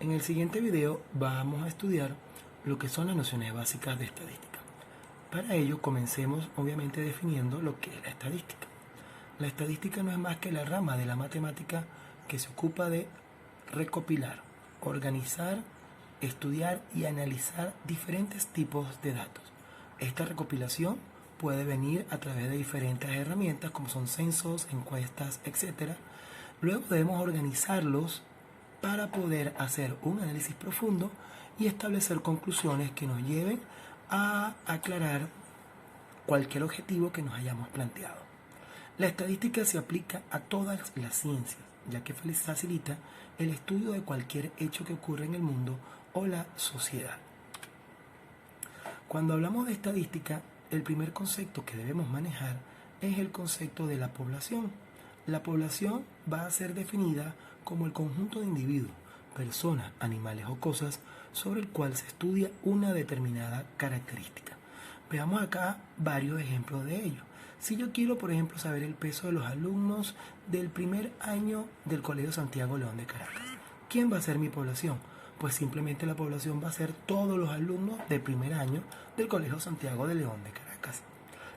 En el siguiente video vamos a estudiar lo que son las nociones básicas de estadística. Para ello comencemos obviamente definiendo lo que es la estadística. La estadística no es más que la rama de la matemática que se ocupa de recopilar, organizar, estudiar y analizar diferentes tipos de datos. Esta recopilación puede venir a través de diferentes herramientas como son censos, encuestas, etc. Luego debemos organizarlos para poder hacer un análisis profundo y establecer conclusiones que nos lleven a aclarar cualquier objetivo que nos hayamos planteado. La estadística se aplica a todas las ciencias, ya que facilita el estudio de cualquier hecho que ocurre en el mundo o la sociedad. Cuando hablamos de estadística, el primer concepto que debemos manejar es el concepto de la población. La población va a ser definida como el conjunto de individuos, personas, animales o cosas sobre el cual se estudia una determinada característica. Veamos acá varios ejemplos de ello. Si yo quiero, por ejemplo, saber el peso de los alumnos del primer año del Colegio Santiago León de Caracas, ¿quién va a ser mi población? Pues simplemente la población va a ser todos los alumnos de primer año del Colegio Santiago de León de Caracas.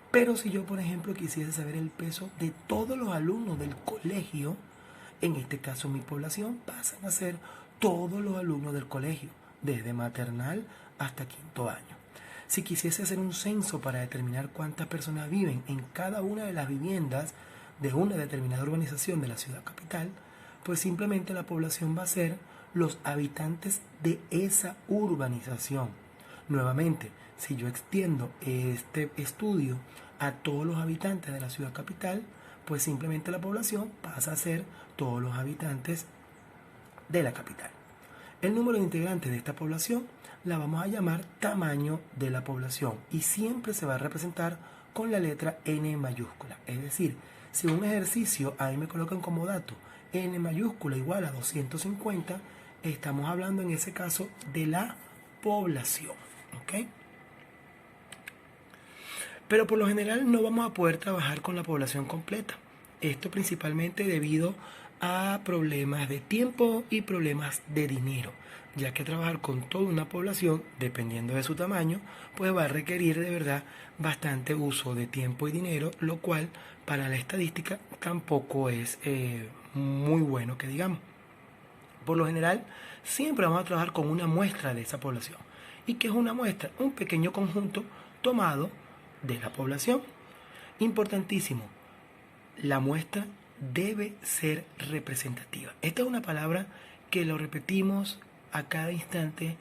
Pero si yo, por ejemplo, quisiese saber el peso de todos los alumnos del colegio, en este caso mi población pasan a ser todos los alumnos del colegio, desde maternal hasta quinto año. Si quisiese hacer un censo para determinar cuántas personas viven en cada una de las viviendas de una determinada urbanización de la ciudad capital, pues simplemente la población va a ser los habitantes de esa urbanización. Nuevamente, si yo extiendo este estudio a todos los habitantes de la ciudad capital, pues simplemente la población pasa a ser todos los habitantes de la capital. El número de integrantes de esta población la vamos a llamar tamaño de la población y siempre se va a representar con la letra N mayúscula. Es decir, si un ejercicio ahí me colocan como dato N mayúscula igual a 250, estamos hablando en ese caso de la población. ¿Ok? Pero por lo general no vamos a poder trabajar con la población completa. Esto principalmente debido a problemas de tiempo y problemas de dinero, ya que trabajar con toda una población, dependiendo de su tamaño, pues va a requerir de verdad bastante uso de tiempo y dinero, lo cual para la estadística tampoco es muy bueno que digamos. Por lo general, siempre vamos a trabajar con una muestra de esa población. ¿Y qué es una muestra? Un pequeño conjunto tomado de la población. Importantísimo, la muestra debe ser representativa. Esta es una palabra que lo repetimos a cada instante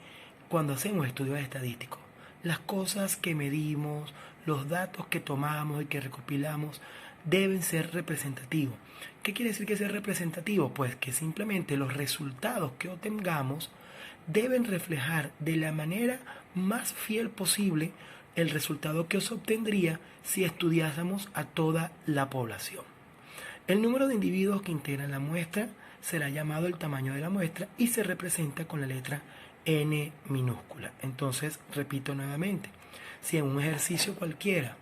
cuando hacemos estudios estadísticos. Las cosas que medimos, los datos que tomamos y que recopilamos deben ser representativos. ¿Qué quiere decir que sea representativo? Pues que simplemente los resultados que obtengamos deben reflejar de la manera más fiel posible el resultado que se obtendría si estudiásemos a toda la población. El número de individuos que integran la muestra será llamado el tamaño de la muestra y se representa con la letra N minúscula. Entonces, repito nuevamente, si en un ejercicio cualquiera,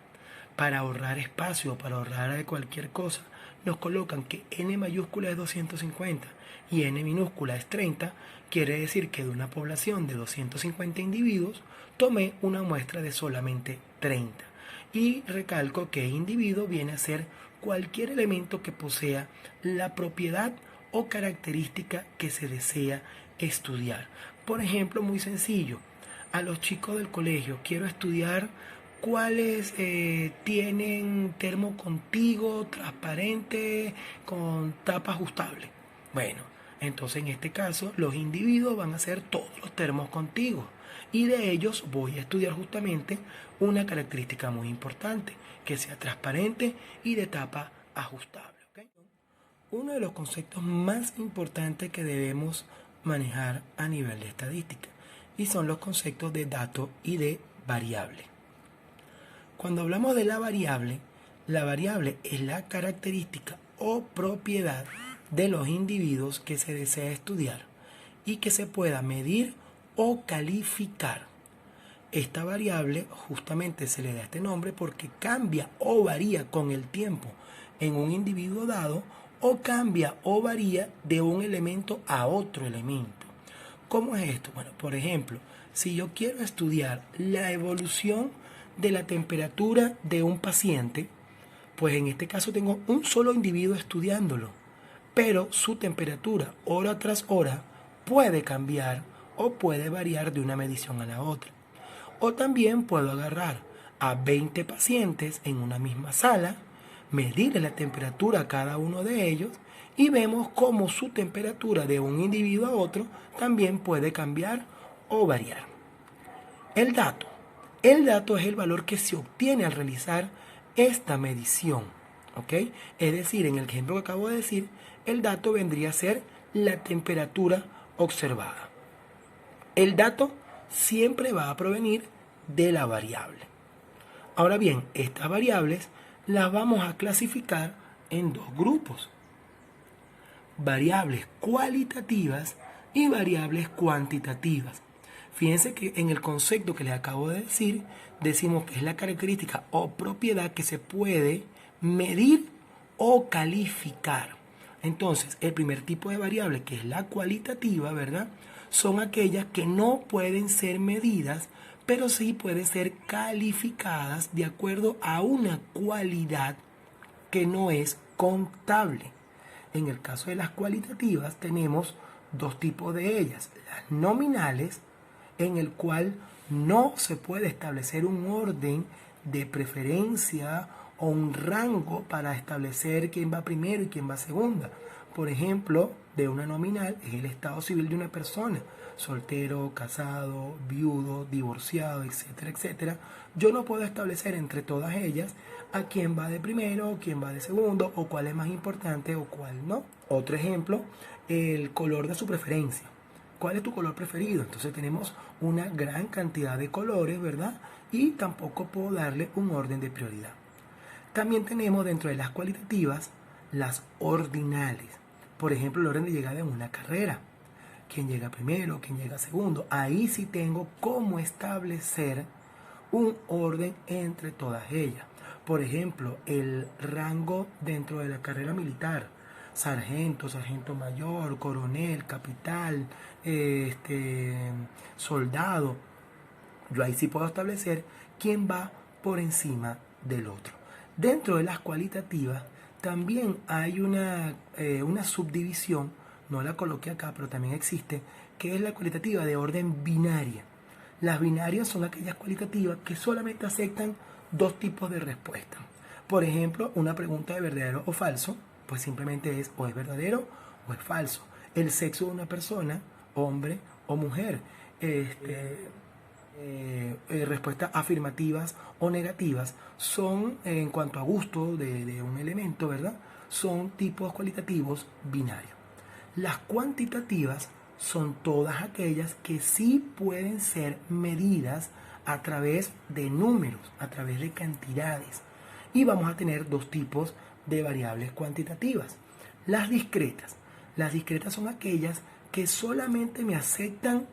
para ahorrar espacio o para ahorrar de cualquier cosa, nos colocan que N mayúscula es 250 y N minúscula es 30, quiere decir que de una población de 250 individuos, tomé una muestra de solamente 30. Y recalco que individuo viene a ser cualquier elemento que posea la propiedad o característica que se desea estudiar. Por ejemplo, muy sencillo, a los chicos del colegio quiero estudiar cuáles tienen termo contigo, transparente, con tapa ajustable. Bueno, entonces en este caso los individuos van a ser todos los termos contigo y de ellos voy a estudiar justamente una característica muy importante, que sea transparente y de tapa ajustable. ¿Okay? Uno de los conceptos más importantes que debemos manejar a nivel de estadística y son los conceptos de dato y de variable. Cuando hablamos de la variable es la característica o propiedad de los individuos que se desea estudiar y que se pueda medir o calificar. Esta variable justamente se le da este nombre porque cambia o varía con el tiempo en un individuo dado o cambia o varía de un elemento a otro elemento. ¿Cómo es esto? Bueno, por ejemplo, si yo quiero estudiar la evolución de la temperatura de un paciente, pues en este caso tengo un solo individuo estudiándolo, pero su temperatura hora tras hora puede cambiar o puede variar de una medición a la otra. O también puedo agarrar a 20 pacientes en una misma sala, medirle la temperatura a cada uno de ellos y vemos cómo su temperatura de un individuo a otro también puede cambiar o variar. El dato. El dato es el valor que se obtiene al realizar esta medición. ¿Ok? Es decir, en el ejemplo que acabo de decir, el dato vendría a ser la temperatura observada. El dato siempre va a provenir de la variable. Ahora bien, estas variables las vamos a clasificar en dos grupos: variables cualitativas y variables cuantitativas. Fíjense que en el concepto que les acabo de decir, decimos que es la característica o propiedad que se puede medir o calificar. Entonces, el primer tipo de variable, que es la cualitativa, ¿verdad?, son aquellas que no pueden ser medidas, pero sí pueden ser calificadas de acuerdo a una cualidad que no es contable. En el caso de las cualitativas tenemos dos tipos de ellas: las nominales, en el cual no se puede establecer un orden de preferencia o un rango para establecer quién va primero y quién va segunda. Por ejemplo, de una nominal es el estado civil de una persona: soltero, casado, viudo, divorciado, etcétera, etcétera. Yo no puedo establecer entre todas ellas a quién va de primero, quién va de segundo, o cuál es más importante o cuál no. Otro ejemplo, el color de su preferencia. ¿Cuál es tu color preferido? Entonces tenemos una gran cantidad de colores, ¿verdad? Y tampoco puedo darle un orden de prioridad. También tenemos dentro de las cualitativas las ordinales. Por ejemplo, el orden de llegada en una carrera: quién llega primero, quién llega segundo. Ahí sí tengo cómo establecer un orden entre todas ellas. Por ejemplo, el rango dentro de la carrera militar: sargento, sargento mayor, coronel, capitán, soldado. Yo ahí sí puedo establecer quién va por encima del otro. Dentro de las cualitativas también hay una subdivisión, no la coloqué acá, pero también existe, que es la cualitativa de orden binaria. Las binarias son aquellas cualitativas que solamente aceptan dos tipos de respuesta. Por ejemplo, una pregunta de verdadero o falso, pues simplemente es o es verdadero o es falso. El sexo de una persona, hombre o mujer. Respuestas afirmativas o negativas son, en cuanto a gusto de un elemento, ¿verdad?, son tipos cualitativos binarios. Las cuantitativas son todas aquellas que sí pueden ser medidas a través de números, a través de cantidades. Y vamos a tener dos tipos de variables cuantitativas: las discretas. Las discretas son aquellas que solamente me aceptan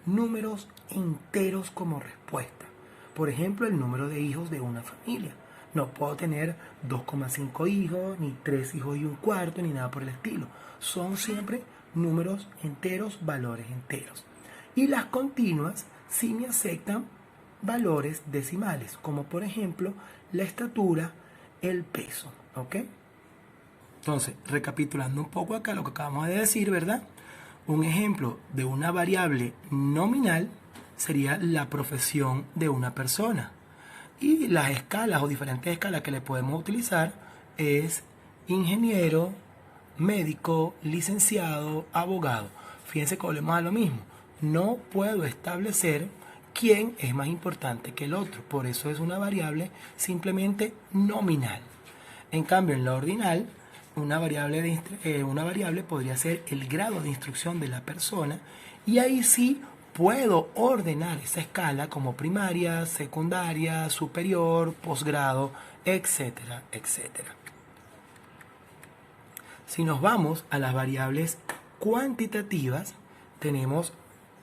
números enteros como respuesta. Por ejemplo, el número de hijos de una familia. No puedo tener 2,5 hijos, ni 3 hijos y un cuarto, ni nada por el estilo. Son siempre números enteros, valores enteros. Y las continuas sí me aceptan valores decimales, como por ejemplo la estatura, el peso. ¿Ok? Entonces, recapitulando un poco acá lo que acabamos de decir, ¿verdad? Un ejemplo de una variable nominal sería la profesión de una persona. Y las escalas o diferentes escalas que le podemos utilizar es ingeniero, médico, licenciado, abogado. Fíjense que volvemos a lo mismo. No puedo establecer quién es más importante que el otro. Por eso es una variable simplemente nominal. En cambio, en la ordinal, una variable podría ser el grado de instrucción de la persona, y ahí sí puedo ordenar esa escala como primaria, secundaria, superior, posgrado, etcétera, etcétera. Si nos vamos a las variables cuantitativas, tenemos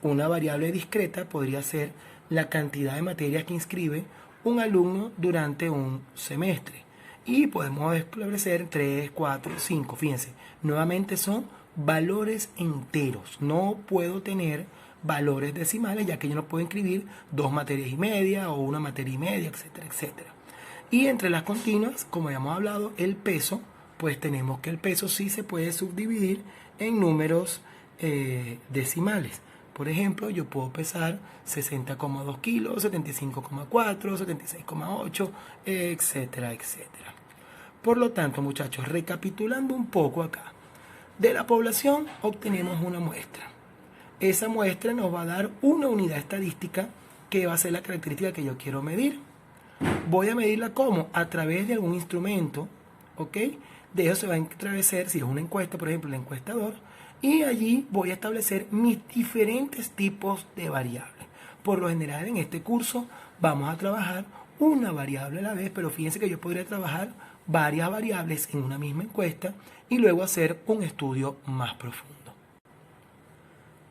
una variable discreta, podría ser la cantidad de materias que inscribe un alumno durante un semestre. Y podemos establecer 3, 4, 5. Fíjense, nuevamente son valores enteros. No puedo tener valores decimales, ya que yo no puedo inscribir 2 materias y media o 1 materia y media, etcétera, etcétera. Y entre las continuas, como ya hemos hablado, el peso, pues tenemos que el peso sí se puede subdividir en números decimales. Por ejemplo, yo puedo pesar 60,2 kilos, 75,4, 76,8, etcétera, etcétera. Por lo tanto, muchachos, recapitulando un poco acá, de la población obtenemos una muestra. Esa muestra nos va a dar una unidad estadística que va a ser la característica que yo quiero medir. Voy a medirla ¿cómo? A través de algún instrumento, ¿ok? De eso se va a establecer, si es una encuesta, por ejemplo, el encuestador, y allí voy a establecer mis diferentes tipos de variables. Por lo general, en este curso vamos a trabajar una variable a la vez, pero fíjense que yo podría trabajar varias variables en una misma encuesta y luego hacer un estudio más profundo.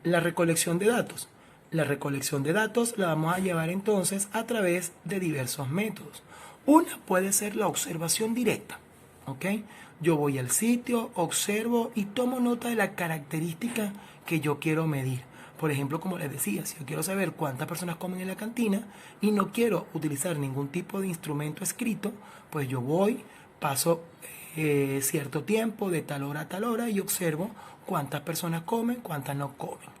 La recolección de datos. La recolección de datos la vamos a llevar entonces a través de diversos métodos. Una puede ser la observación directa, ¿ok? Yo voy al sitio, observo y tomo nota de la característica que yo quiero medir. Por ejemplo, como les decía, si yo quiero saber cuántas personas comen en la cantina y no quiero utilizar ningún tipo de instrumento escrito, pues yo voy, paso cierto tiempo de tal hora a tal hora y observo cuántas personas comen, cuántas no comen.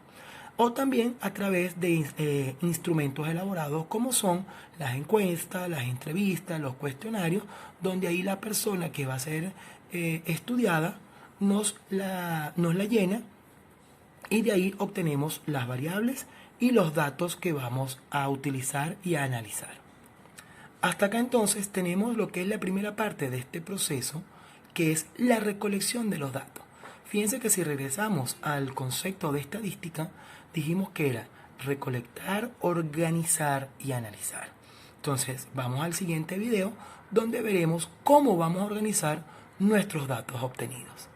O también a través de instrumentos elaborados como son las encuestas, las entrevistas, los cuestionarios, donde ahí la persona que va a ser estudiada nos la llena y de ahí obtenemos las variables y los datos que vamos a utilizar y a analizar. Hasta acá entonces tenemos lo que es la primera parte de este proceso, que es la recolección de los datos. Fíjense que si regresamos al concepto de estadística, dijimos que era recolectar, organizar y analizar. Entonces vamos al siguiente video donde veremos cómo vamos a organizar nuestros datos obtenidos.